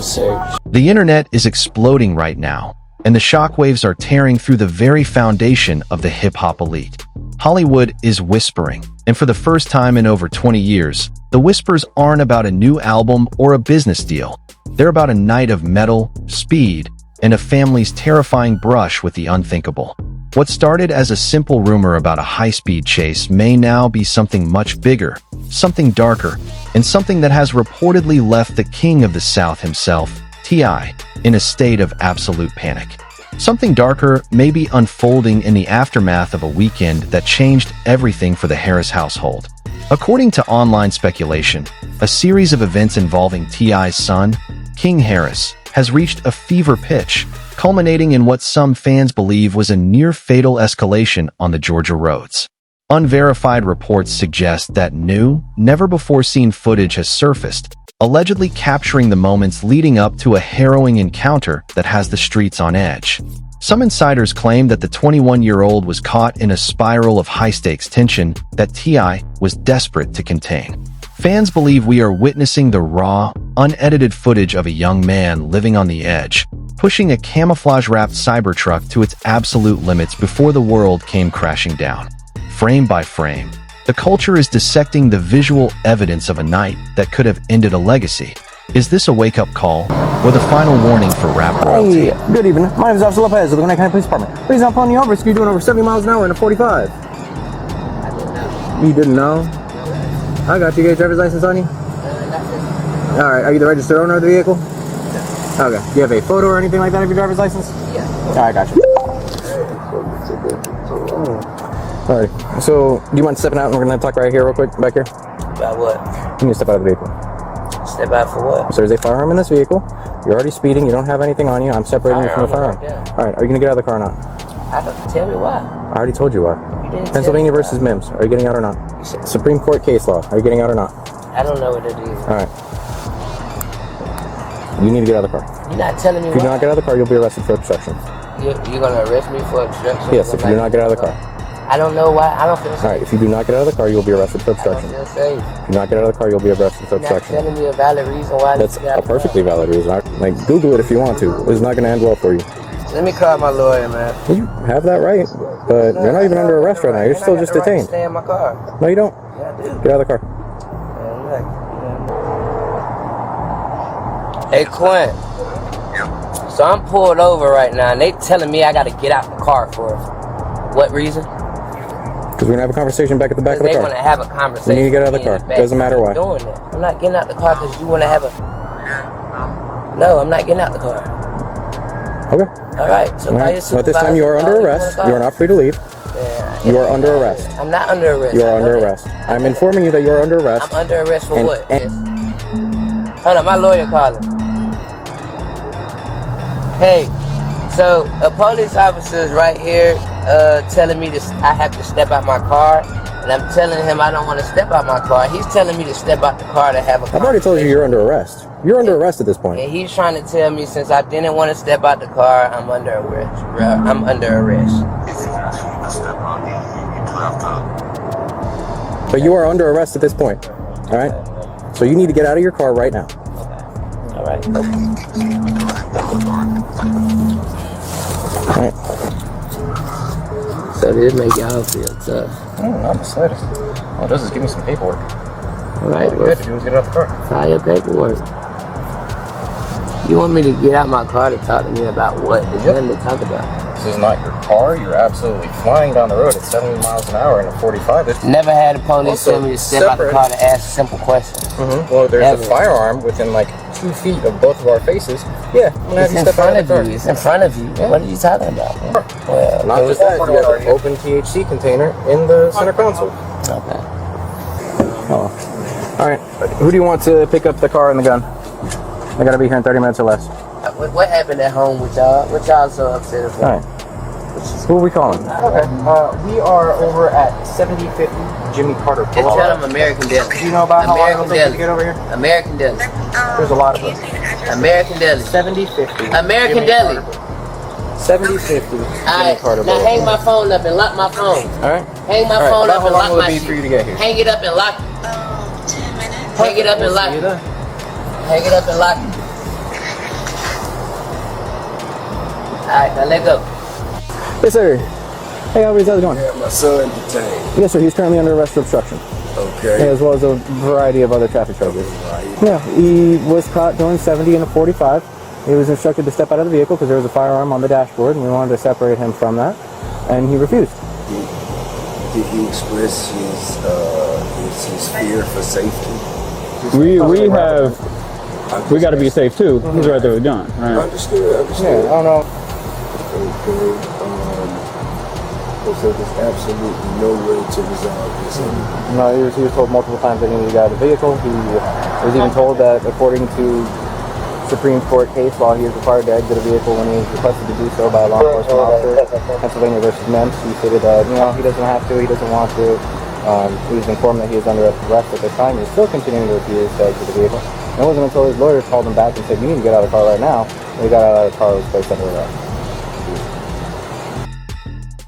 Search. The internet is exploding right now, and the shockwaves are tearing through the very foundation of the hip-hop elite. Hollywood is whispering, and for the first time in over 20 years, the whispers aren't about a new album or a business deal. They're about a night of metal, speed, and a family's terrifying brush with the unthinkable. What started as a simple rumor about a high-speed chase may now be something much bigger, something darker, and something that has reportedly left the king of the South himself, T.I., in a state of absolute panic. Something darker may be unfolding in the aftermath of a weekend that changed everything for the Harris household. According to online speculation, a series of events involving T.I.'s son, King Harris, has reached a fever pitch, culminating in what some fans believe was a near-fatal escalation on the Georgia roads. Unverified reports suggest that new, never-before-seen footage has surfaced, allegedly capturing the moments leading up to a harrowing encounter that has the streets on edge. Some insiders claim that the 21-year-old was caught in a spiral of high-stakes tension that T.I. was desperate to contain. Fans believe we are witnessing the raw, unedited footage of a young man living on the edge, pushing a camouflage-wrapped Cybertruck to its absolute limits before the world came crashing down. Frame by frame, the culture is dissecting the visual evidence of a night that could have ended a legacy. Is this a wake-up call, or the final warning for rap royalty? Hey, good evening. My name is Officer Lopez of the Gwinnett County Police Department. Please, I'm pulling you over because you're doing over 70 miles an hour in a 45. I didn't know. You didn't know? I got you. You got your driver's license on you? Nothing. Alright, are you the registered owner of the vehicle? No. Okay. Do you have a photo or anything like that of your driver's license? Yeah. Alright, got you. Alright, so do you mind stepping out and we're going to talk right here real quick, back here? About what? You need to step out of the vehicle. Step out for what? So there's a firearm in this vehicle. You're already speeding. You don't have anything on you. I'm separating you from the firearm. Right there. Alright, are you going to get out of the car or not? I don't tell me why. I already told you why. You didn't Pennsylvania tell me versus Mims. Are you getting out or not? You said- Supreme Court case law. Are you getting out or not? I don't know what it is. Alright. You need to get out of the car. You're not telling me If you do why. not get out of the car, you'll be arrested for obstruction. You're going to arrest me for obstruction? Yes, if you do not get out of the car. I don't know why. I don't feel safe. Alright, if you do not get out of the car, you'll be arrested for I don't obstruction. feel safe. If you do not get out of the car, you'll be arrested for You're not obstruction. telling me a valid reason why. That's you got a perfectly valid reason. Like, Google it if you want to. It's not going to end well for you. Let me call my lawyer, man. You have that right, but you're not even under arrest right now. You're still just detained. Stay in my car. No, you don't. Yeah, I do. Get out of the car. Hey, Quinn. So I'm pulled over right now, and they telling me I got to get out the car for what reason? Because we're going to have a conversation back at the back of the They car. want to have a conversation. You need to get out of the car. in back. Doesn't matter why. I'm doing it. I'm not getting out the car because you want to have a... No, I'm not getting out the car. Okay. All right. So All right. So at this time, you are under arrest. You are not free to leave. Yeah, You are under arrest. I'm not under arrest. You are under arrest. I'm informing you that you are under arrest. I'm under arrest for And- what? and- Hold on, my lawyer calling. Hey, so a police officer is right here telling me I have to step out my car, and I'm telling him I don't want to step out my car. He's telling me to step out the car to have a I've already told you you're under arrest. You're under arrest at this point. And he's trying to tell me since I didn't want to step out the car, I'm under arrest. I'm under arrest. But you are under arrest at this point. All right? So you need to get out of your car right now. All right. All right. So this make y'all feel tough. Not the slightest. All it does is give me some paperwork. All right, All you have to do is get out of the car. file your paperwork. You want me to get out my car to talk to me about what? There's nothing to talk about. This is not your car. You're absolutely flying down the road at 70 miles an hour in a 45. Never had a police Also, tell me to step out the separate- car to ask simple questions. Well, there's Ever. a firearm within like 2 feet of both of our faces. Yeah, I'm gonna have It's you in step out front of of the car. you. It's in front of you. What are you talking about? Well, Not just that, you have an open THC container in the center console. okay. Oh. All right. Who do you want to pick up the car and the gun? I gotta be here in 30 minutes or less. What happened at home with y'all? What y'all so upset All about? right. Who are we calling? Okay, we are over at 7050 Jimmy Carter Just tell Boulevard. them American Deli. Do you know about how long it'll American take to Deli. get over here? American Deli. There's a lot of us. American Deli. 7050 American Jimmy Deli. Carter. 7050 Jimmy Alright, Carter now Boulevard. hang my phone up and lock my phone. All right. Hang my All right, phone about up how and long lock will it my be shit. for you to get here? Hang it up and lock it. Hang it up and lock it. Hang it up and lock it. Alright, now let go. Yes, sir. Hey, how's it going? Yeah, my son detained. Yes, sir. He's currently under arrest for obstruction. Okay. As well as a variety of other traffic charges. Right. Yeah, he was caught doing 70 in a 45. He was instructed to step out of the vehicle because there was a firearm on the dashboard, and we wanted to separate him from that, and he refused. Did he express his fear for safety? We got to be safe too. He's right there with John. Right. Understood. Yeah, I don't know. Okay. So there's absolutely no way to resolve this. No, he was told multiple times that he needed to get out of the vehicle. He was even told that, according to Supreme Court case law, he is required to exit a vehicle when he is requested to do so by a law enforcement officer. Pennsylvania versus MEMS. He stated that he doesn't have to, he doesn't want to. He was informed that he was under arrest at the time. He's still continuing to refuse to exit the vehicle. And it wasn't until his lawyer called him back and said, "You need to get out of the car right now." When he got out of the car, he was placed under arrest.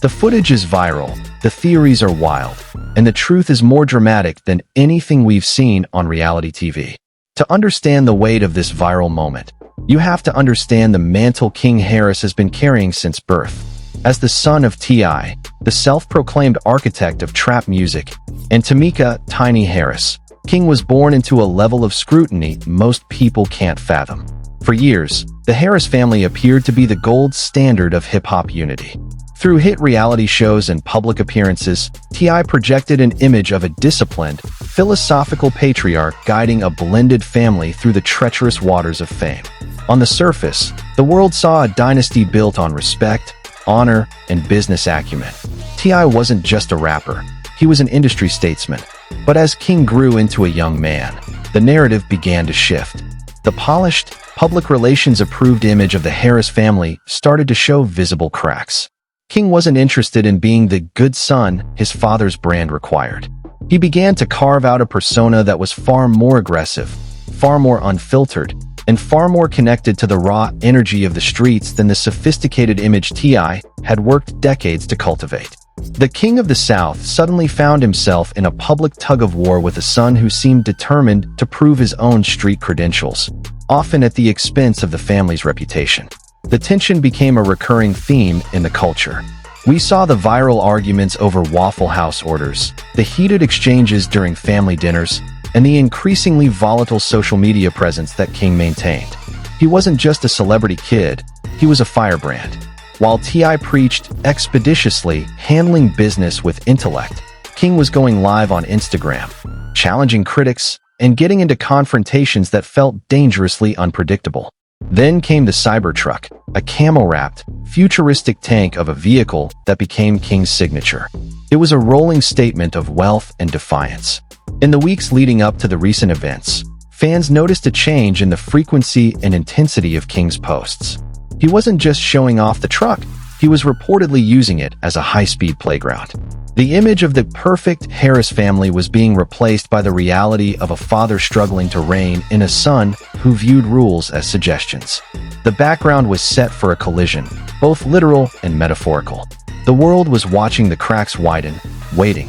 The footage is viral, the theories are wild, and the truth is more dramatic than anything we've seen on reality TV. To understand the weight of this viral moment, you have to understand the mantle King Harris has been carrying since birth. As the son of T.I., the self-proclaimed architect of trap music, and Tamika "Tiny" Harris, King was born into a level of scrutiny most people can't fathom. For years, the Harris family appeared to be the gold standard of hip-hop unity. Through hit reality shows and public appearances, T.I. projected an image of a disciplined, philosophical patriarch guiding a blended family through the treacherous waters of fame. On the surface, the world saw a dynasty built on respect, honor, and business acumen. T.I. wasn't just a rapper, he was an industry statesman. But as King grew into a young man, the narrative began to shift. The polished, public relations-approved image of the Harris family started to show visible cracks. King wasn't interested in being the good son his father's brand required. He began to carve out a persona that was far more aggressive, far more unfiltered, and far more connected to the raw energy of the streets than the sophisticated image T.I. had worked decades to cultivate. The King of the South suddenly found himself in a public tug-of-war with a son who seemed determined to prove his own street credentials, often at the expense of the family's reputation. The tension became a recurring theme in the culture. We saw the viral arguments over Waffle House orders, the heated exchanges during family dinners, and the increasingly volatile social media presence that King maintained. He wasn't just a celebrity kid, he was a firebrand. While T.I. preached expeditiously, handling business with intellect, King was going live on Instagram, challenging critics, and getting into confrontations that felt dangerously unpredictable. Then came the Cybertruck, a camo-wrapped, futuristic tank of a vehicle that became King's signature. It was a rolling statement of wealth and defiance. In the weeks leading up to the recent events, fans noticed a change in the frequency and intensity of King's posts. He wasn't just showing off the truck, he was reportedly using it as a high-speed playground. The image of the perfect Harris family was being replaced by the reality of a father struggling to rein in a son who viewed rules as suggestions. The background was set for a collision, both literal and metaphorical. The world was watching the cracks widen, waiting.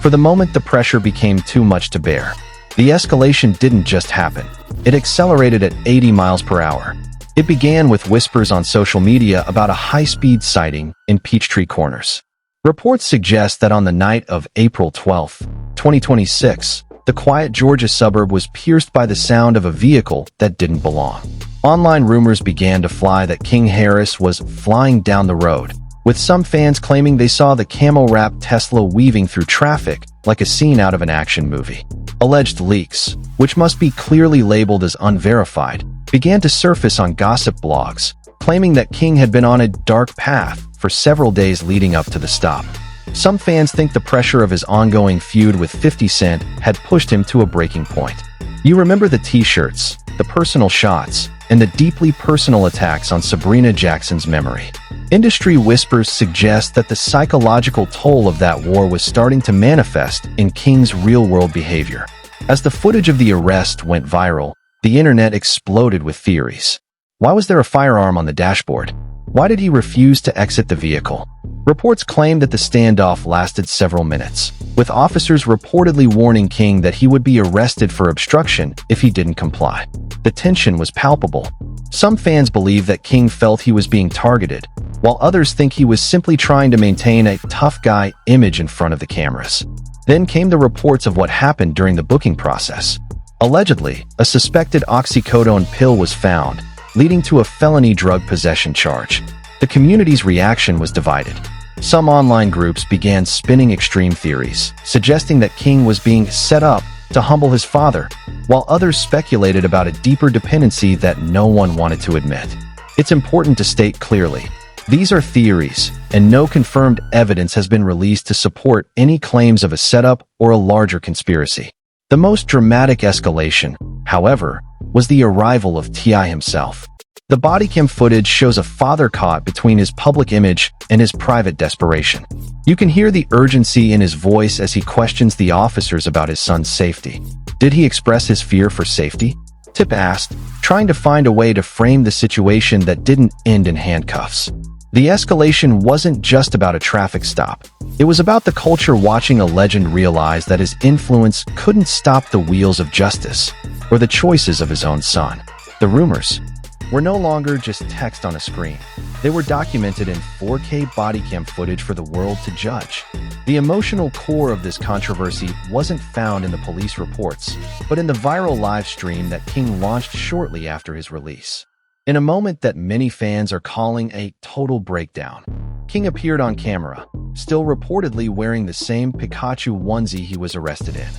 For the moment the pressure became too much to bear. The escalation didn't just happen. It accelerated at 80 miles per hour. It began with whispers on social media about a high-speed sighting in Peachtree Corners. Reports suggest that on the night of April 12, 2026, the quiet Georgia suburb was pierced by the sound of a vehicle that didn't belong. Online rumors began to fly that King Harris was flying down the road, with some fans claiming they saw the camo-wrapped Tesla weaving through traffic like a scene out of an action movie. Alleged leaks, which must be clearly labeled as unverified, began to surface on gossip blogs, claiming that King had been on a dark path for several days leading up to the stop. Some fans think the pressure of his ongoing feud with 50 Cent had pushed him to a breaking point. You remember the t-shirts, the personal shots, and the deeply personal attacks on Sabrina Jackson's memory. Industry whispers suggest that the psychological toll of that war was starting to manifest in King's real-world behavior. As the footage of the arrest went viral, the internet exploded with theories. Why was there a firearm on the dashboard? Why did he refuse to exit the vehicle? Reports claim that the standoff lasted several minutes, with officers reportedly warning King that he would be arrested for obstruction if he didn't comply. The tension was palpable. Some fans believe that King felt he was being targeted, while others think he was simply trying to maintain a tough guy image in front of the cameras. Then came the reports of what happened during the booking process. Allegedly, a suspected oxycodone pill was found, leading to a felony drug possession charge. The community's reaction was divided. Some online groups began spinning extreme theories, suggesting that King was being set up to humble his father, while others speculated about a deeper dependency that no one wanted to admit. It's important to state clearly, these are theories, and no confirmed evidence has been released to support any claims of a setup or a larger conspiracy. The most dramatic escalation, however, was the arrival of T.I. himself. The bodycam footage shows a father caught between his public image and his private desperation. You can hear the urgency in his voice as he questions the officers about his son's safety. Did he express his fear for safety? Tip asked, trying to find a way to frame the situation that didn't end in handcuffs. The escalation wasn't just about a traffic stop. It was about the culture watching a legend realize that his influence couldn't stop the wheels of justice or the choices of his own son. The rumors were no longer just text on a screen. They were documented in 4K bodycam footage for the world to judge. The emotional core of this controversy wasn't found in the police reports, but in the viral live stream that King launched shortly after his release. In a moment that many fans are calling a total breakdown, King appeared on camera, still reportedly wearing the same Pikachu onesie he was arrested in.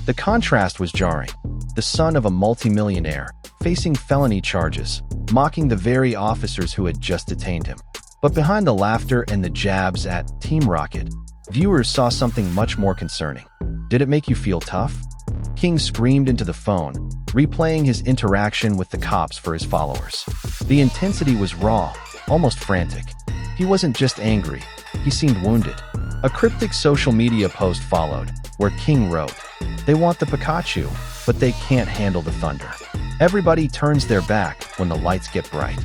The contrast was jarring. The son of a multimillionaire, facing felony charges, mocking the very officers who had just detained him. But behind the laughter and the jabs at Team Rocket, viewers saw something much more concerning. Did it make you feel tough? King screamed into the phone, replaying his interaction with the cops for his followers. The intensity was raw, almost frantic. He wasn't just angry, he seemed wounded. A cryptic social media post followed, where King wrote, "They want the Pikachu, but they can't handle the thunder. Everybody turns their back when the lights get bright."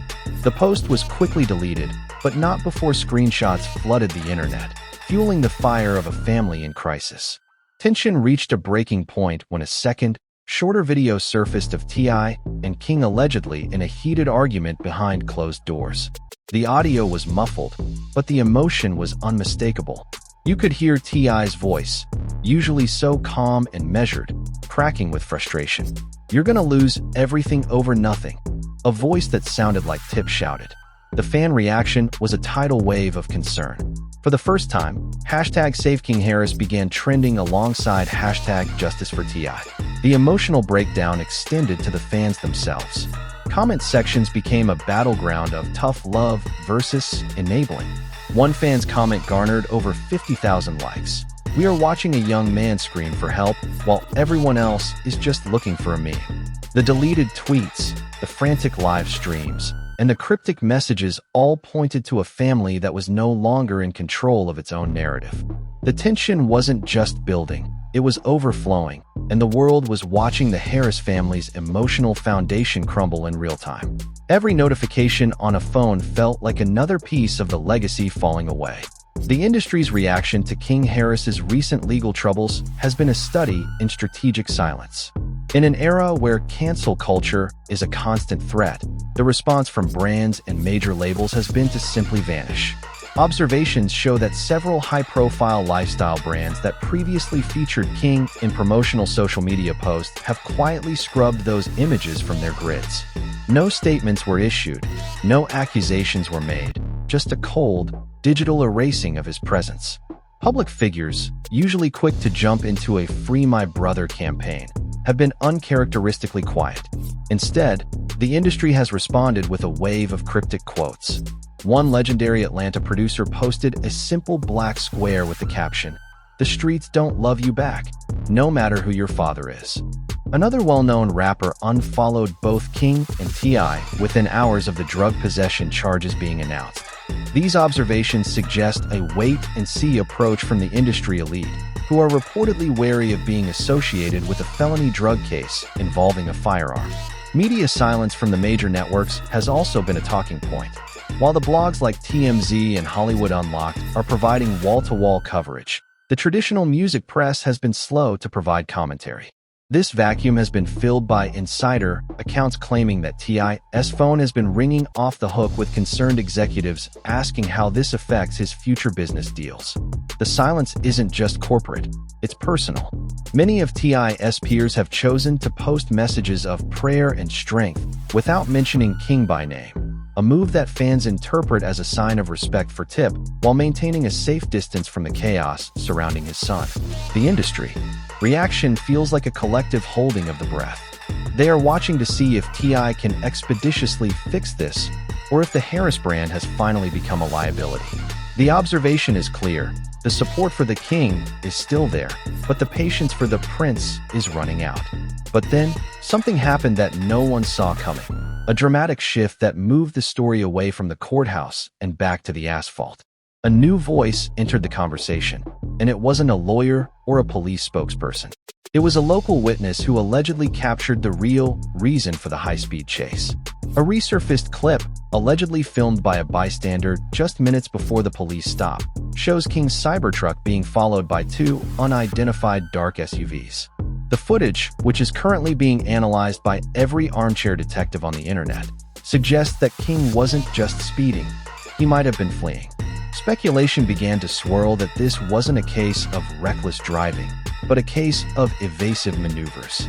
The post was quickly deleted, but not before screenshots flooded the internet, fueling the fire of a family in crisis. Tension reached a breaking point when a second, shorter video surfaced of T.I. and King allegedly in a heated argument behind closed doors. The audio was muffled, but the emotion was unmistakable. You could hear T.I.'s voice, usually so calm and measured, cracking with frustration. "You're gonna lose everything over nothing," a voice that sounded like Tip shouted. The fan reaction was a tidal wave of concern. For the first time, hashtag Save King Harris began trending alongside hashtag Justice for T.I. The emotional breakdown extended to the fans themselves. Comment sections became a battleground of tough love versus enabling. One fan's comment garnered over 50,000 likes. "We are watching a young man scream for help while everyone else is just looking for a meme." The deleted tweets, the frantic live streams, and the cryptic messages all pointed to a family that was no longer in control of its own narrative. The tension wasn't just building, it was overflowing, and the world was watching the Harris family's emotional foundation crumble in real time. Every notification on a phone felt like another piece of the legacy falling away. The industry's reaction to King Harris's recent legal troubles has been a study in strategic silence. In an era where cancel culture is a constant threat, the response from brands and major labels has been to simply vanish. Observations show that several high-profile lifestyle brands that previously featured King in promotional social media posts have quietly scrubbed those images from their grids. No statements were issued, no accusations were made, just a cold, digital erasing of his presence. Public figures, usually quick to jump into a Free My Brother campaign, have been uncharacteristically quiet. Instead, the industry has responded with a wave of cryptic quotes. One legendary Atlanta producer posted a simple black square with the caption, "The streets don't love you back, no matter who your father is." Another well-known rapper unfollowed both King and T.I. within hours of the drug possession charges being announced. These observations suggest a wait-and-see approach from the industry elite, who are reportedly wary of being associated with a felony drug case involving a firearm. Media silence from the major networks has also been a talking point. While the blogs like TMZ and Hollywood Unlocked are providing wall-to-wall coverage, the traditional music press has been slow to provide commentary. This vacuum has been filled by insider accounts claiming that T.I.'s phone has been ringing off the hook with concerned executives asking how this affects his future business deals. The silence isn't just corporate, it's personal. Many of T.I.'s peers have chosen to post messages of prayer and strength without mentioning King by name, a move that fans interpret as a sign of respect for Tip while maintaining a safe distance from the chaos surrounding his son. The industry reaction feels like a collective holding of the breath. They are watching to see if T.I. can expeditiously fix this, or if the Harris brand has finally become a liability. The observation is clear. The support for the king is still there, but the patience for the prince is running out. But then, something happened that no one saw coming. A dramatic shift that moved the story away from the courthouse and back to the asphalt. A new voice entered the conversation, and it wasn't a lawyer or a police spokesperson. It was a local witness who allegedly captured the real reason for the high-speed chase. A resurfaced clip, allegedly filmed by a bystander just minutes before the police stop, shows King's Cybertruck being followed by two unidentified dark SUVs. The footage, which is currently being analyzed by every armchair detective on the internet, suggests that King wasn't just speeding, he might have been fleeing. Speculation began to swirl that this wasn't a case of reckless driving, but a case of evasive maneuvers.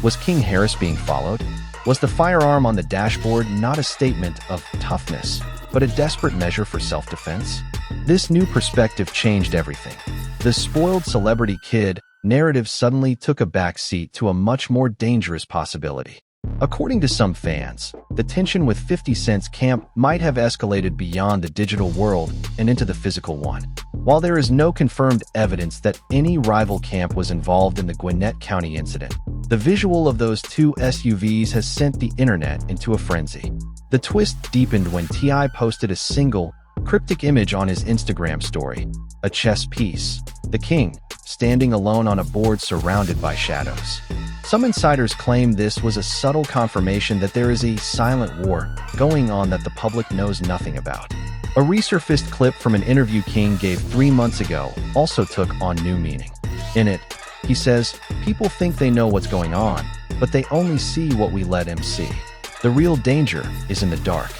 Was King Harris being followed? Was the firearm on the dashboard not a statement of toughness, but a desperate measure for self-defense? This new perspective changed everything. The spoiled celebrity kid narrative suddenly took a back seat to a much more dangerous possibility. According to some fans, the tension with 50 Cent's camp might have escalated beyond the digital world and into the physical one. While there is no confirmed evidence that any rival camp was involved in the Gwinnett County incident, the visual of those two SUVs has sent the internet into a frenzy. The twist deepened when T.I. posted a single, cryptic image on his Instagram story, a chess piece, the king, standing alone on a board surrounded by shadows. Some insiders claim this was a subtle confirmation that there is a silent war going on that the public knows nothing about. A resurfaced clip from an interview King gave 3 months ago also took on new meaning. In it, he says, "People think they know what's going on, but they only see what we let them see. The real danger is in the dark."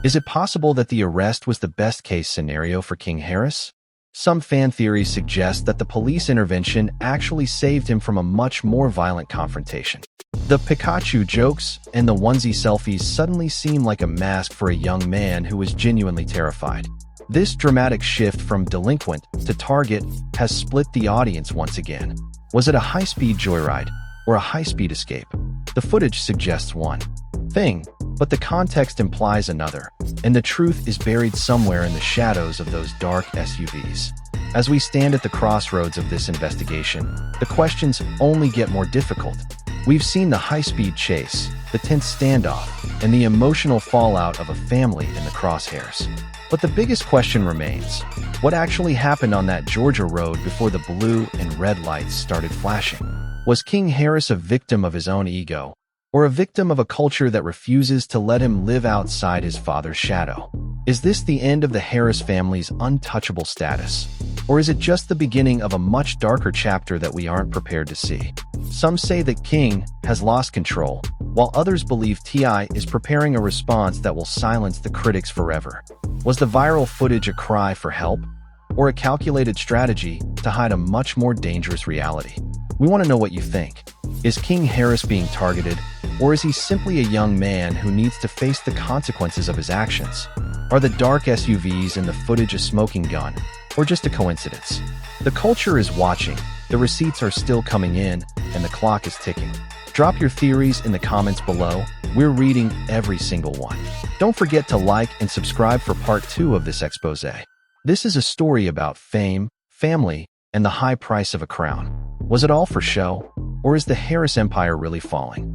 Is it possible that the arrest was the best-case scenario for King Harris? Some fan theories suggest that the police intervention actually saved him from a much more violent confrontation. The Pikachu jokes and the onesie selfies suddenly seem like a mask for a young man who was genuinely terrified. This dramatic shift from delinquent to target has split the audience once again. Was it a high-speed joyride or a high-speed escape? The footage suggests one thing, but the context implies another, and the truth is buried somewhere in the shadows of those dark SUVs. As we stand at the crossroads of this investigation, the questions only get more difficult. We've seen the high-speed chase, the tense standoff, and the emotional fallout of a family in the crosshairs. But the biggest question remains: what actually happened on that Georgia road before the blue and red lights started flashing? Was King Harris a victim of his own ego, or a victim of a culture that refuses to let him live outside his father's shadow? Is this the end of the Harris family's untouchable status? Or is it just the beginning of a much darker chapter that we aren't prepared to see? Some say that King has lost control, while others believe T.I. is preparing a response that will silence the critics forever. Was the viral footage a cry for help, or a calculated strategy to hide a much more dangerous reality? We want to know what you think. Is King Harris being targeted, or is he simply a young man who needs to face the consequences of his actions? Are the dark SUVs in the footage a smoking gun, or just a coincidence? The culture is watching, the receipts are still coming in, and the clock is ticking. Drop your theories in the comments below. We're reading every single one. Don't forget to like and subscribe for part 2 of this expose. This is a story about fame, family, and the high price of a crown. Was it all for show, or is the Harris empire really falling?